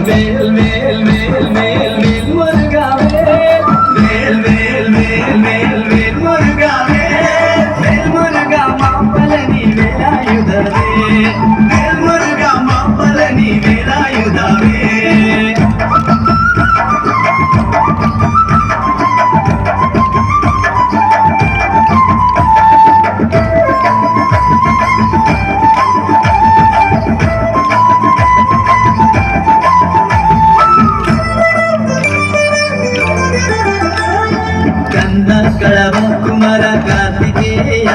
வேல் வேல் வேல் வேல் வேல் முருகாவே வேல் வேல் வேல் வேல் வேல் முருகாவே வேல் முருகா மாப்பலனி வேலாயுதவே வேல் முருகா மாப்பலனி வேலாயுதவே ಕಳವ ಕುಮಾರ ಕಾರ್ತಿಕೇಯ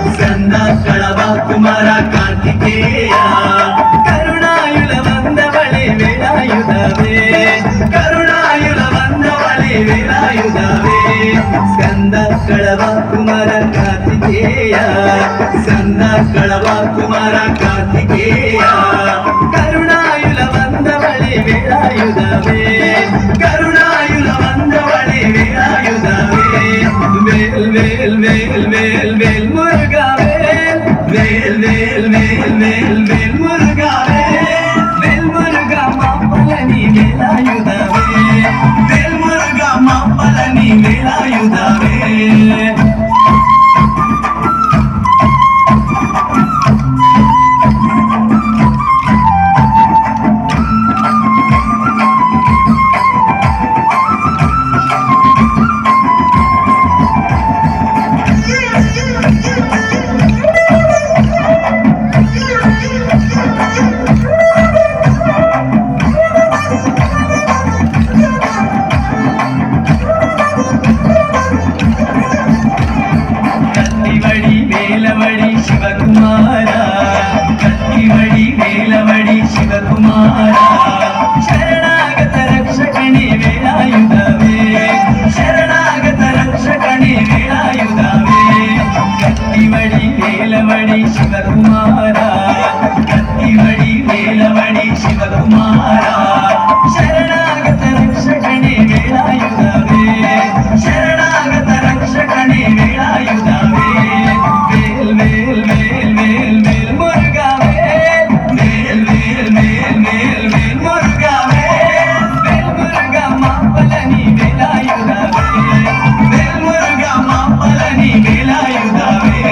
ಸ್ಕಂದ ಕಳವ ಕುಮಾರ ಕಾರ್ತಿಕೇಯ ಕರುಣಾಯುಲ ಬಂದವಳೆ ವೇಲಾಯುಧವೇ ಕರುಣಾಯುಲ ಬಂದವಳೆ ವೇಲಾಯುಧವೇ ಸ್ಕಂದ ಕಳವ ಕುಮಾರ ಕಾರ್ತಿಕೇಯ ಸ್ಕಂದ ಕಳವ ಕುಮಾರ ಕಾರ್ತಿಕೇಯ ಕರುಣಾಯುಲ ಬಂದವಳೆ ವೇಲಾಯುಧವೇ ಕರುಣಾಯುಲ ಬಂದವಳೆ ವೇಲಾಯುಧವೇ வேல் வேல் வேல் வேல் வேல் முருகாவே வேல் வேல் வேல் வேல் வேல் முருகாவே வேல் முருகா மாப்பலனி வேலாயுதவே வேல் முருகா மாப்பலனி வேலாயுதவே வேலவடி சிவகுமாரா கத்திவடி வேலவடி சிவகுமாரா ಶರಣಾಗತ ರಕ್ಷಕಣಿ ವೇಲಾಯುಧವೇ ಶರಣಾಗತ ರಕ್ಷಕಣಿ ವೇಲಾಯುಧವೇ ಕತ್ತಿವಡಿ ವೇಲವಡಿ ಶಿವಕುಮಾರಾ ಕತ್ತಿವಡಿ ವೇಲವಡಿ ಶಿವಕುಮಾರಾ ಶರಣಾಗತ ರಕ್ಷಕಣಿ ವೇಲಾಯುಧವೇ ಶರಣಾಗತ ರಕ್ಷಕಣಿ ವೇಲಾಯುಧವೇ வேல் வேல் வேல் வேல் வேல் முருகாவே வேல் வேல் வேல் வேல் வேல் முருகாவே வேல் முருகா மாப்பலனி வேலாயுதவே வேல் முருகா மாப்பலனி வேலாயுதவே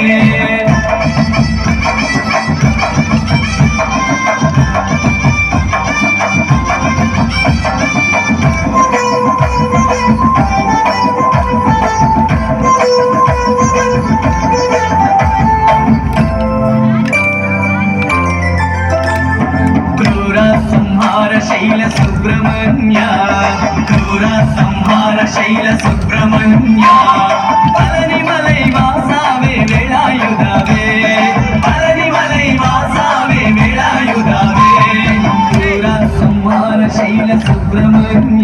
ಶೈಲ ಸುಬ್ರಹ್ಮಣ್ಯ ಕ್ರೂರ ಸಂಹಾರ ಶೈಲ ಸುಬ್ರಹ್ಮಣ್ಯ ಪಳನಿ ಮಲೈ ವಾಸಾವೆ ವೇಲಾಯುಧವೇ ಪಳನಿ ಮಲೈ ವಾಸಾವೆ ವೇಲಾಯುಧವೇ ಕ್ರೂರ ಸಂಹಾರ ಶೈಲ ಸುಬ್ರಹ್ಮಣ್ಯ